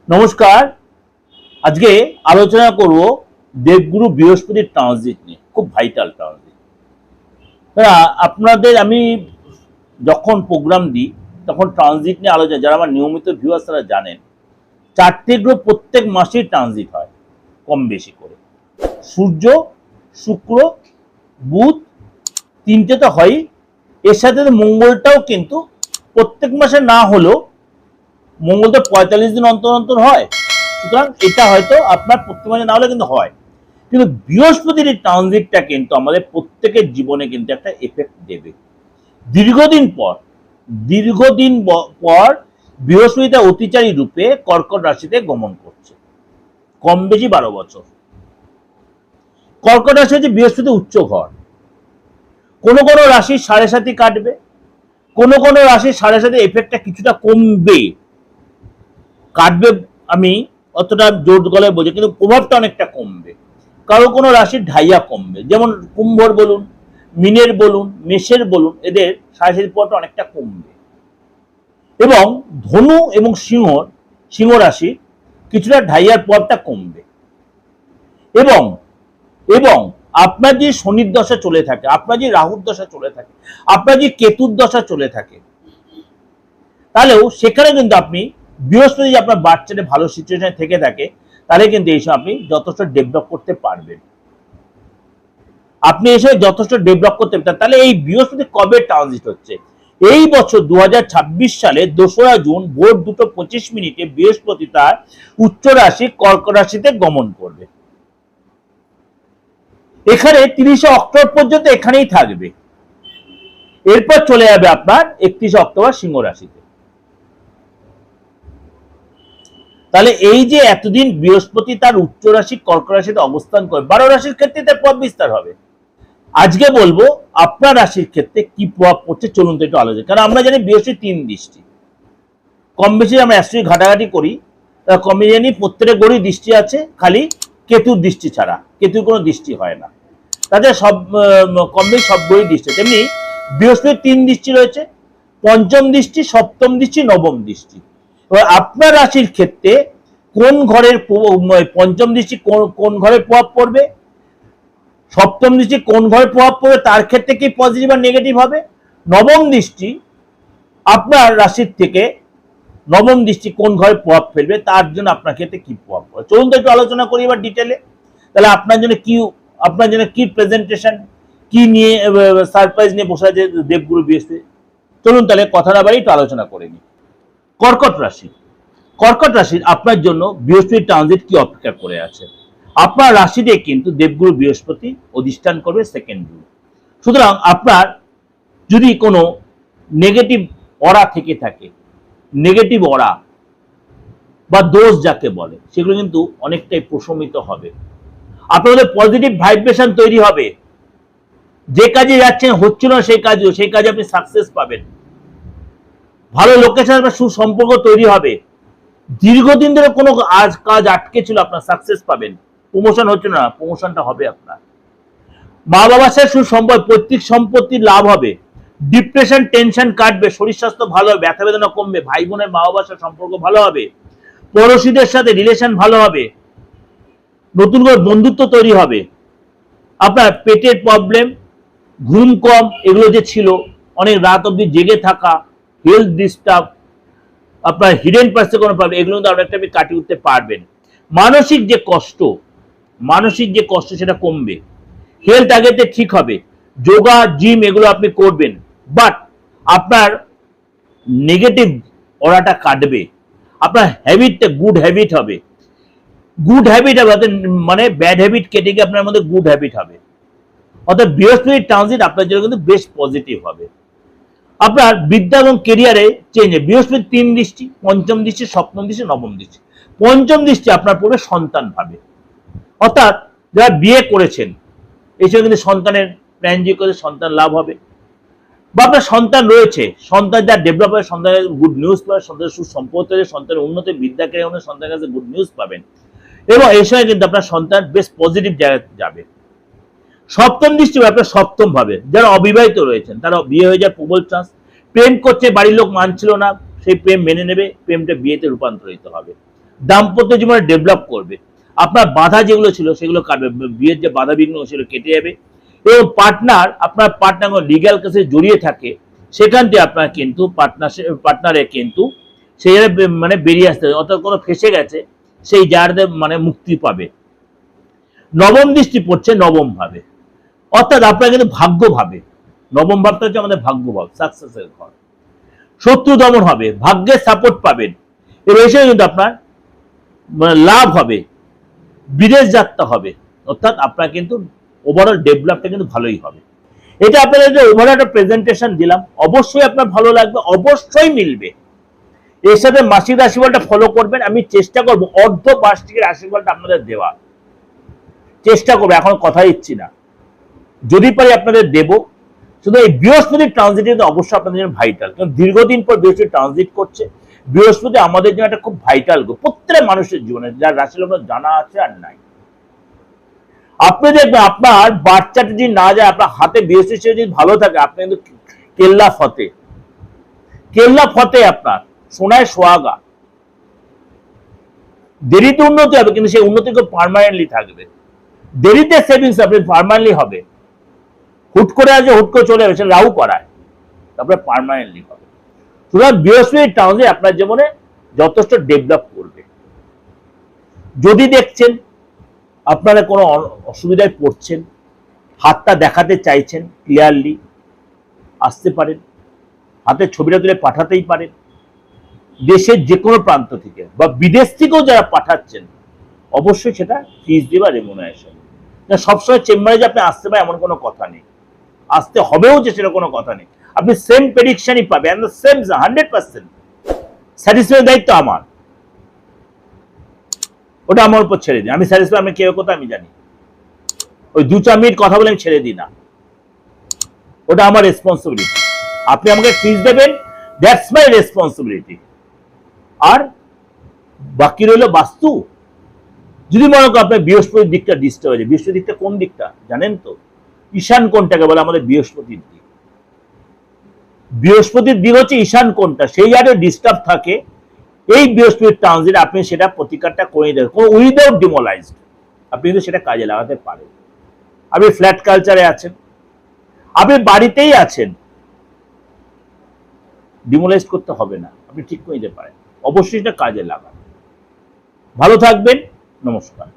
নমস্কার। আজকে আলোচনা করব দেবগুরু বৃহস্পতির ট্রানজিট নিয়ে। খুব ভাইটাল ট্রানজিট। আপনাদের আমি যখন প্রোগ্রাম দিই তখন ট্রানজিট নিয়ে আলোচনা, যারা আমার নিয়মিত ভিউয়ার্স তারা জানেন, 4টে গ্রহ প্রত্যেক মাসেই ট্রানজিট হয় কম বেশি করে। সূর্য, শুক্র, বুধ, 3টে তো হয়ই, এর সাথে মঙ্গলটাও কিন্তু প্রত্যেক মাসে না হলেও মঙ্গল তো 45 দিন অন্তর অন্তর হয়, সুতরাং এটা হয়তো আপনার প্রত্যেক মাসে না হলে কিন্তু হয়। কিন্তু বৃহস্পতির এই ট্রানজিটটা কিন্তু আমাদের প্রত্যেকের জীবনে কিন্তু একটা এফেক্ট দেবে। দীর্ঘদিন পর বৃহস্পতিটা অতিচারী রূপে কর্কট রাশিতে গমন করছে, কম বেশি 12 বছর। কর্কট রাশি হচ্ছে বৃহস্পতি উচ্চ ঘর। কোন কোন রাশির 7.5 কাটবে, কোন কোন রাশির 7.5 এফেক্টটা কিছুটা কমবে। কাটবে আমি অতটা জোর গলায় বোঝে, কিন্তু প্রভাবটা অনেকটা কমবে। কারো কোনো রাশির ঢাইয়া কমবে, যেমন কুম্ভর বলুন, মিনের বলুন, মেষের বলুন, এদের 7.5 প্রভাবটা অনেকটা কমবে। এবং ধনু এবং সিংহ রাশি কিছুটা ঢাইয়ার প্রভাবটা কমবে। এবং এবং আপনার যে শনির দশা চলে থাকে, আপনার যে রাহুর দশা চলে থাকে, আপনার যে কেতুর দশা চলে থাকে, তাহলেও সেখানে কিন্তু আপনি বৃহস্পতি যে আপনার বাচ্চাটা ভালো সিচুয়েশনে থেকে থাকে, তাহলে কিন্তু এইসব আপনি যথেষ্ট ডেভেলপ করতে পারবেন। আপনি এসে যথেষ্ট ডেভেলপ করতে পারবেন। তাহলে এই বৃহস্পতি কবে ট্রানজিট হচ্ছে? এই বছর 2026 সালে 2রা জুন ভোর 2:25 বৃহস্পতি তার উচ্চ রাশি কর্কট রাশিতে গমন করবে। এখানে 30 অক্টোবর পর্যন্ত এখানেই থাকবে। এরপর চলে যাবে আপনার 31 অক্টোবর সিংহ রাশিতে। তাহলে এই যে এতদিন বৃহস্পতি তার উচ্চ রাশি কর্কট রাশিতে অবস্থান করে, 12 রাশির ক্ষেত্রে তার প্রভাব বিস্তার হবে। আজকে বলবো আপনার রাশির ক্ষেত্রে কি প্রভাব পড়ছে, চলুন তো একটু আলোচনা। কারণ আমরা জানি বৃহস্পতি 3 দৃষ্টি, কম বেশি আমরা অ্যাস্ট্রোলজি ঘাটাঘাটি করি, কম বেশি জানি প্রত্যেকটা গড়ি দৃষ্টি আছে, খালি কেতুর দৃষ্টি ছাড়া। কেতুর কোনো দৃষ্টি হয় না, তাতে সব কম বেশি সব গড়ি দৃষ্টি। তেমনি বৃহস্পতির 3 দৃষ্টি রয়েছে, পঞ্চম দৃষ্টি, সপ্তম দৃষ্টি, নবম দৃষ্টি। এবার আপনার রাশির ক্ষেত্রে কোন ঘরের পঞ্চম দৃষ্টি কোন ঘরের প্রভাব পড়বে, সপ্তম দৃষ্টি কোন ঘরে প্রভাব পড়বে, তার ক্ষেত্রে কি পজিটিভ আর নেগেটিভ হবে। নবম দৃষ্টি আপনার রাশির থেকে নবম দৃষ্টি কোন ঘরে প্রভাব ফেলবে, তার জন্য আপনার ক্ষেত্রে কি প্রভাব পড়বে। চলুন তো একটু আলোচনা করি এবার ডিটেলে। তাহলে আপনার জন্য কি প্রেজেন্টেশন, কি নিয়ে সারপ্রাইজ নিয়ে বসে আছে দেবগুরু বৃহস্পতি। চলুন তাহলে কথা না বাড়ি একটু আলোচনা করে নিই। কর্কট রাশির আপনার জন্য বৃহস্পতি ট্রানজিট কি অপেক্ষা করে আছে। আপনার রাশিতে কিন্তু দেবগুরু বৃহস্পতি অধিষ্ঠান করবে 2nd জুন। সুতরাং আপনার যদি কোনো নেগেটিভ অরা থেকে থাকে, নেগেটিভ অরা বা দোষ যাকে বলে, সেগুলো কিন্তু অনেকটাই প্রশমিত হবে। আপনাদের পজিটিভ ভাইব্রেশন তৈরি হবে। যে কাজে যাচ্ছেন হচ্ছিল না সেই কাজে আপনি সাকসেস পাবেন। ভালো লোকের সাথে আপনার সুসম্পর্ক তৈরি হবে। দীর্ঘদিন ধরে কোনো কাজ আটকে ছিল, আপনার সাকসেস পাবেন। প্রমোশন হচ্ছে না, প্রমোশনটা হবে আপনার। মা বাবার সাথে সুসম্পর্ক, পৈতৃক সম্পত্তির লাভ হবে। ডিপ্রেশন টেনশন কাটবে, শরীর স্বাস্থ্য ভালো হবে, ব্যথা বেদনা কমবে, ভাই বোনের মা বাবার সাথে সম্পর্ক ভালো হবে, পড়োশীদের সাথে রিলেশন ভালো হবে, নতুন করে বন্ধুত্ব তৈরি হবে। আপনার পেটের প্রবলেম, ঘুম কম, এগুলো যে ছিল, অনেক রাত অবধি জেগে থাকা, হেলথ ডিস্টার্ব, আপনার হিডেন পার্সে কোনো প্রবলেম, এগুলো কিন্তু অনেকটা আপনি কাটিয়ে উঠতে পারবেন। মানসিক যে কষ্ট সেটা কমবে। হেলথ আগেতে ঠিক হবে। যোগা, জিম এগুলো আপনি করবেন, বাট আপনার নেগেটিভ অরাটা কাটবে। আপনার হ্যাবিটটা গুড হ্যাবিট হবে। গুড হ্যাবিট হবে, মানে ব্যাড হ্যাবিট কেটে গিয়ে আপনার মধ্যে গুড হ্যাবিট হবে। অর্থাৎ বৃহস্পতির ট্রানজিট আপনার জন্য কিন্তু বেশ পজিটিভ হবে। আপনার বিদ্যা এবং কেরিয়ারে চেঞ্জ। বৃহস্পতি 3 দৃষ্টি, পঞ্চম দৃষ্টি, সপ্তম দৃষ্টি, নবম দৃষ্টি। পঞ্চম দৃষ্টি আপনার পড়বে সন্তান ভাবে। অর্থাৎ যারা বিয়ে করেছেন, এই সময় কিন্তু সন্তানের প্ল্যান যে করে সন্তান লাভ হবে। বা আপনার সন্তান রয়েছে, সন্তান যা ডেভেলপ হবে, সন্তানের গুড নিউজ পাবেন, সন্তানের সুসম্পর্ক হলে সন্তানের উন্নতি, বিদ্যা কেরিয়ার সন্তানের কাছে গুড নিউজ পাবেন। এবং এই সময় কিন্তু আপনার সন্তান বেশ পজিটিভ জায়গায় যাবে। সপ্তম দৃষ্টি আপনার সপ্তম ভাবে। যারা অবিবাহিত রয়েছেন তারা বিয়ে হয়ে যায় প্রবল চান্স। প্রেম করছে, বাড়ির লোক মানছিল না, সেই প্রেম মেনে নেবে, প্রেমটা বিয়েতে রূপান্তরিত হবে। দাম্পত্য জীবনে ডেভেলপ করবে, আপনার বাধা যেগুলো ছিল সেগুলো কাটবে, বিয়ের যে বাধা বিঘ্ন সেগুলো কেটে যাবে, এবং আপনার পার্টনার লিগ্যাল কেসে জড়িয়ে থাকে সেখান থেকে আপনার কিন্তু পার্টনারে কিন্তু সেই মানে বেরিয়ে আসতে হবে, অর্থাৎ কোনো ফেসে গেছে সেই জায়গাতে মানে মুক্তি পাবে। নবম দৃষ্টি পড়ছে নবম ভাবে, অর্থাৎ আপনার কিন্তু ভাগ্য ভাবে, নবম ভাবটা হচ্ছে আমাদের ভাগ্য ভাব, সাকসেসের ঘর। শত্রু দমন হবে, ভাগ্যের সাপোর্ট পাবেন, এর এসে কিন্তু আপনার মানে লাভ হবে, বিদেশ যাত্রা হবে, অর্থাৎ আপনার কিন্তু ওভারঅল ডেভেলপটা কিন্তু ভালোই হবে। এটা আপনাদের যে ওভারঅল একটা প্রেজেন্টেশন দিলাম, অবশ্যই আপনার ভালো লাগবে, অবশ্যই মিলবে। এর সাথে মাসিক রাশিফলটা ফলো করবেন, আমি চেষ্টা করব অর্ধ বার্ষিক রাশিফলটা আপনাদের দেওয়া, চেষ্টা করবো, এখন কথা দিচ্ছি না, যদি পারি আপনাদের দেব। শুধু এই বৃহস্পতির ট্রানজিট অবশ্যই আপনাদের জন্য ভাইটাল, কারণ দীর্ঘদিন পর বৃহস্পতি ট্রানজিট করছে। বৃহস্পতি আমাদের জন্য একটা খুব ভাইটাল গ্রহ, প্রত্যেক মানুষের জীবনে, যার রাশি লগ্ন জানা আছে আর নাই। আপনি দেখবেন আপনার বাচ্চাটা যদি না যায়, আপনার হাতে বৃহস্পতি যদি ভালো থাকে, আপনি কিন্তু কেল্লা ফতে আপনার সোনায় সোহাগা। দেরিতে উন্নতি হবে, কিন্তু সেই উন্নতি খুব পার্মানেন্টলি থাকবে। দেরিতে সেভিংস আপনি পার্মানেন্টলি হবে, হুট করে আসে হুট করে চলে যাবে, সেটা রাহু করায়, তারপরে পার্মানেন্টলি হবে। সুতরাং বৃহস্পতি ট্রানজিট আপনার জীবনে যথেষ্ট ডেভেলপ করবে। যদি দেখছেন আপনারা কোনো অসুবিধায় পড়ছেন, হাতটা দেখাতে চাইছেন ক্লিয়ারলি, আসতে পারেন, হাতের ছবিটা তুলে পাঠাতেই পারেন, দেশের যে কোনো প্রান্ত থেকে বা বিদেশ থেকেও যারা পাঠাচ্ছেন, অবশ্যই সেটা ফিজ দিয়ে বা রেমুনারেশন। সবসময় চেম্বারে যে আপনি আসতে পারেন এমন কোনো কথা নেই, আসতে হবেও যে সেটা কোনো কথা নেই। আপনি সেম প্রেডিকশনই পাবেন, সেম 100% স্যাটিসফাই দায়িত্ব আমার, ওটা আমার উপর ছেড়ে দিই। আমি স্যাটিসফাই, আমি কেউ কথা আমি জানি, ওই 2-4 মিনিট কথা বলে আমি ছেড়ে দিই না, ওটা আমার রেসপন্সিবিলিটি। আপনি আমাকে ফিজ দেবেন, দ্যাটস মাই রেসপন্সিবিলিটি। আর বাকি রইল বাস্তু। যদি মনে করেন আপনার বৃহস্পতির দিকটা ডিস্টার্ব হয়েছে, বৃহস্পতির দিকটা কোন দিকটা জানেন তো? ঈশান কোণটাকে বলে আমাদের বৃহস্পতির দিক। বৃহস্পতির দিক হচ্ছে ঈশান কোণটা, সেই জায়গায় ডিস্টার্ব থাকে। এই বৃহস্পতির ট্রানজিট আপনি সেটা প্রতিকারটা করে দেবেন, কোনো উইদাউট ডিমোলাইজড আপনি কিন্তু সেটা কাজে লাগাতে পারেন। আপনি ফ্ল্যাট কালচারে আছেন, আপনি বাড়িতেই আছেন, ডিমোলাইজ করতে হবে না, আপনি ঠিক করে দিতে পারেন, অবশ্যই সেটা কাজে লাগান। ভালো থাকবেন, নমস্কার।